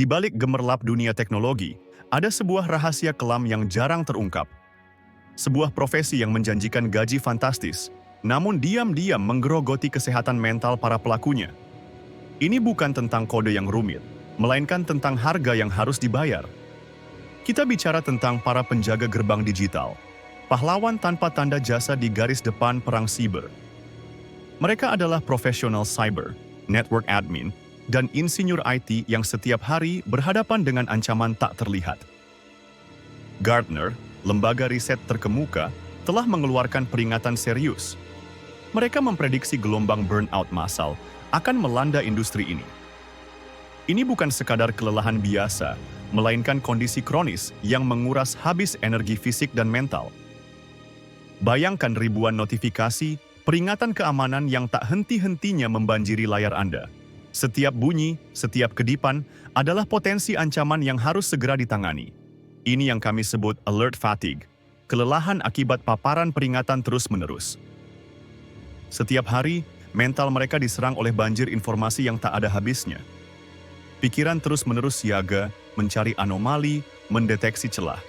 balik gemerlap dunia teknologi, ada sebuah rahasia kelam yang jarang terungkap. Sebuah profesi yang menjanjikan gaji fantastis, namun diam-diam menggerogoti kesehatan mental para pelakunya. Ini bukan tentang kode yang rumit, melainkan tentang harga yang harus dibayar. Kita bicara tentang para penjaga gerbang digital, pahlawan tanpa tanda jasa di garis depan perang siber. Mereka adalah profesional cyber, network admin, dan insinyur IT yang setiap hari berhadapan dengan ancaman tak terlihat. Gartner, lembaga riset terkemuka, telah mengeluarkan peringatan serius. Mereka memprediksi gelombang burnout massal akan melanda industri ini. Ini bukan sekadar kelelahan biasa, melainkan kondisi kronis yang menguras habis energi fisik dan mental. Bayangkan ribuan notifikasi, peringatan keamanan yang tak henti-hentinya membanjiri layar Anda. Setiap bunyi, setiap kedipan adalah potensi ancaman yang harus segera ditangani. Ini yang kami sebut alert fatigue, kelelahan akibat paparan peringatan terus-menerus. Setiap hari, mental mereka diserang oleh banjir informasi yang tak ada habisnya. Pikiran terus-menerus siaga, mencari anomali, mendeteksi celah.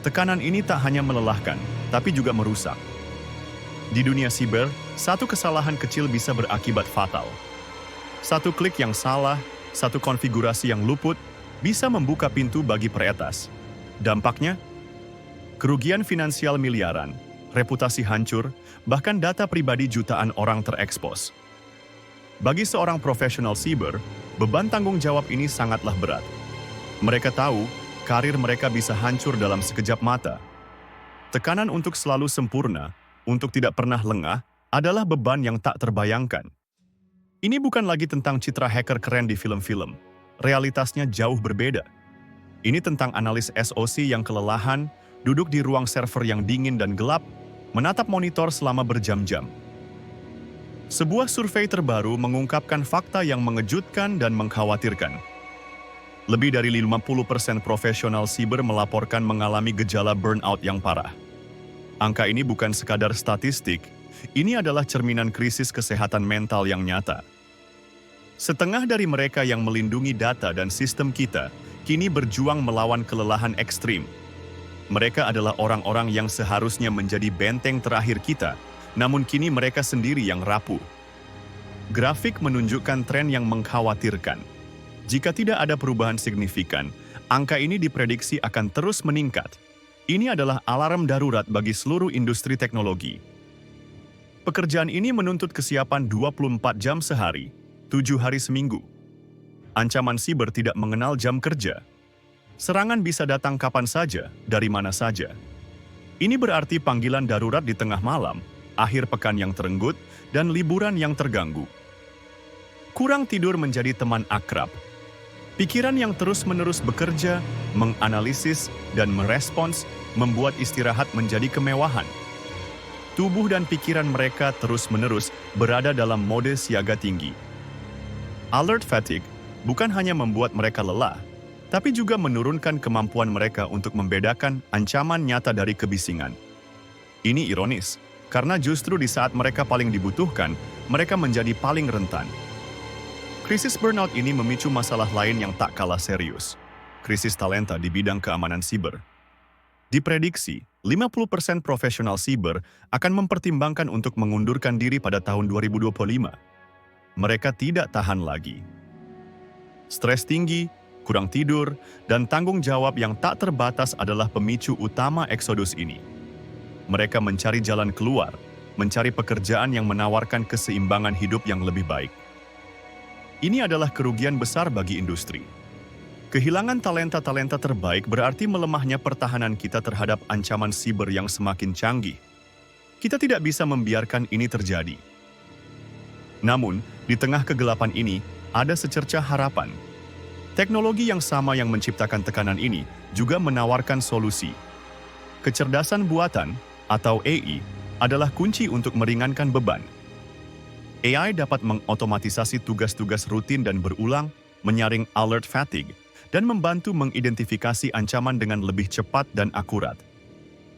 Tekanan ini tak hanya melelahkan, tapi juga merusak. Di dunia siber, satu kesalahan kecil bisa berakibat fatal. Satu klik yang salah, satu konfigurasi yang luput, bisa membuka pintu bagi peretas. Dampaknya, kerugian finansial miliaran, reputasi hancur, bahkan data pribadi jutaan orang terekspos. Bagi seorang profesional siber, beban tanggung jawab ini sangatlah berat. Mereka tahu, karir mereka bisa hancur dalam sekejap mata. Tekanan untuk selalu sempurna, untuk tidak pernah lengah, adalah beban yang tak terbayangkan. Ini bukan lagi tentang citra hacker keren di film-film. Realitasnya jauh berbeda. Ini tentang analis SOC yang kelelahan, duduk di ruang server yang dingin dan gelap, menatap monitor selama berjam-jam. Sebuah survei terbaru mengungkapkan fakta yang mengejutkan dan mengkhawatirkan. Lebih dari 50% profesional siber melaporkan mengalami gejala burnout yang parah. Angka ini bukan sekadar statistik, ini adalah cerminan krisis kesehatan mental yang nyata. Setengah dari mereka yang melindungi data dan sistem kita, kini berjuang melawan kelelahan ekstrim. Mereka adalah orang-orang yang seharusnya menjadi benteng terakhir kita, namun kini mereka sendiri yang rapuh. Grafik menunjukkan tren yang mengkhawatirkan. Jika tidak ada perubahan signifikan, angka ini diprediksi akan terus meningkat. Ini adalah alarm darurat bagi seluruh industri teknologi. Pekerjaan ini menuntut kesiapan 24 jam sehari, 7 hari seminggu. Ancaman siber tidak mengenal jam kerja. Serangan bisa datang kapan saja, dari mana saja. Ini berarti panggilan darurat di tengah malam, akhir pekan yang terenggut, dan liburan yang terganggu. Kurang tidur menjadi teman akrab. Pikiran yang terus-menerus bekerja, menganalisis, dan merespons membuat istirahat menjadi kemewahan. Tubuh dan pikiran mereka terus-menerus berada dalam mode siaga tinggi. Alert fatigue bukan hanya membuat mereka lelah, tapi juga menurunkan kemampuan mereka untuk membedakan ancaman nyata dari kebisingan. Ini ironis, karena justru di saat mereka paling dibutuhkan, mereka menjadi paling rentan. Krisis burnout ini memicu masalah lain yang tak kalah serius. Krisis talenta di bidang keamanan siber. Diprediksi, 50% profesional siber akan mempertimbangkan untuk mengundurkan diri pada tahun 2025. Mereka tidak tahan lagi. Stres tinggi, kurang tidur, dan tanggung jawab yang tak terbatas adalah pemicu utama eksodus ini. Mereka mencari jalan keluar, mencari pekerjaan yang menawarkan keseimbangan hidup yang lebih baik. Ini adalah kerugian besar bagi industri. Kehilangan talenta-talenta terbaik berarti melemahnya pertahanan kita terhadap ancaman siber yang semakin canggih. Kita tidak bisa membiarkan ini terjadi. Namun, di tengah kegelapan ini, ada secercah harapan. Teknologi yang sama yang menciptakan tekanan ini juga menawarkan solusi. Kecerdasan buatan, atau AI, adalah kunci untuk meringankan beban. AI dapat mengotomatisasi tugas-tugas rutin dan berulang, menyaring alert fatigue, dan membantu mengidentifikasi ancaman dengan lebih cepat dan akurat.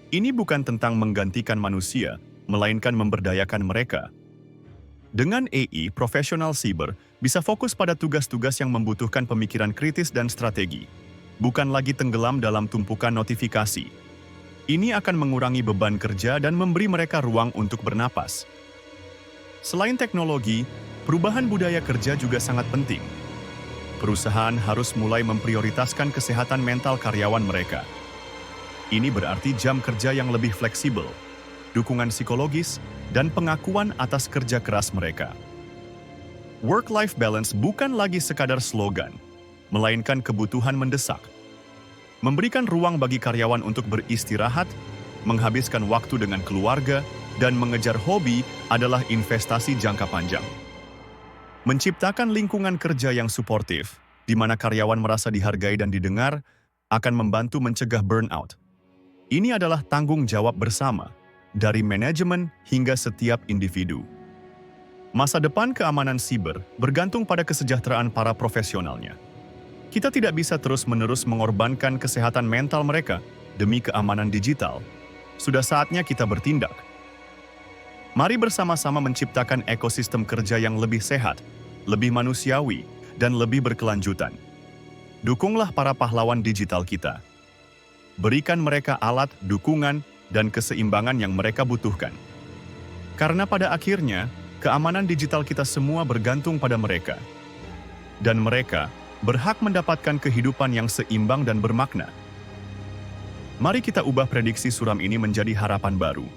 Ini bukan tentang menggantikan manusia, melainkan memberdayakan mereka. Dengan AI, profesional siber bisa fokus pada tugas-tugas yang membutuhkan pemikiran kritis dan strategi, bukan lagi tenggelam dalam tumpukan notifikasi. Ini akan mengurangi beban kerja dan memberi mereka ruang untuk bernapas. Selain teknologi, perubahan budaya kerja juga sangat penting. Perusahaan harus mulai memprioritaskan kesehatan mental karyawan mereka. Ini berarti jam kerja yang lebih fleksibel, dukungan psikologis, dan pengakuan atas kerja keras mereka. Work-life balance bukan lagi sekadar slogan, melainkan kebutuhan mendesak. Memberikan ruang bagi karyawan untuk beristirahat, menghabiskan waktu dengan keluarga, dan mengejar hobi adalah investasi jangka panjang. Menciptakan lingkungan kerja yang suportif, di mana karyawan merasa dihargai dan didengar, akan membantu mencegah burnout. Ini adalah tanggung jawab bersama, dari manajemen hingga setiap individu. Masa depan keamanan siber bergantung pada kesejahteraan para profesionalnya. Kita tidak bisa terus-menerus mengorbankan kesehatan mental mereka demi keamanan digital. Sudah saatnya kita bertindak. Mari bersama-sama menciptakan ekosistem kerja yang lebih sehat, lebih manusiawi, dan lebih berkelanjutan. Dukunglah para pahlawan digital kita. Berikan mereka alat, dukungan, dan keseimbangan yang mereka butuhkan. Karena pada akhirnya, keamanan digital kita semua bergantung pada mereka. Dan mereka berhak mendapatkan kehidupan yang seimbang dan bermakna. Mari kita ubah prediksi suram ini menjadi harapan baru.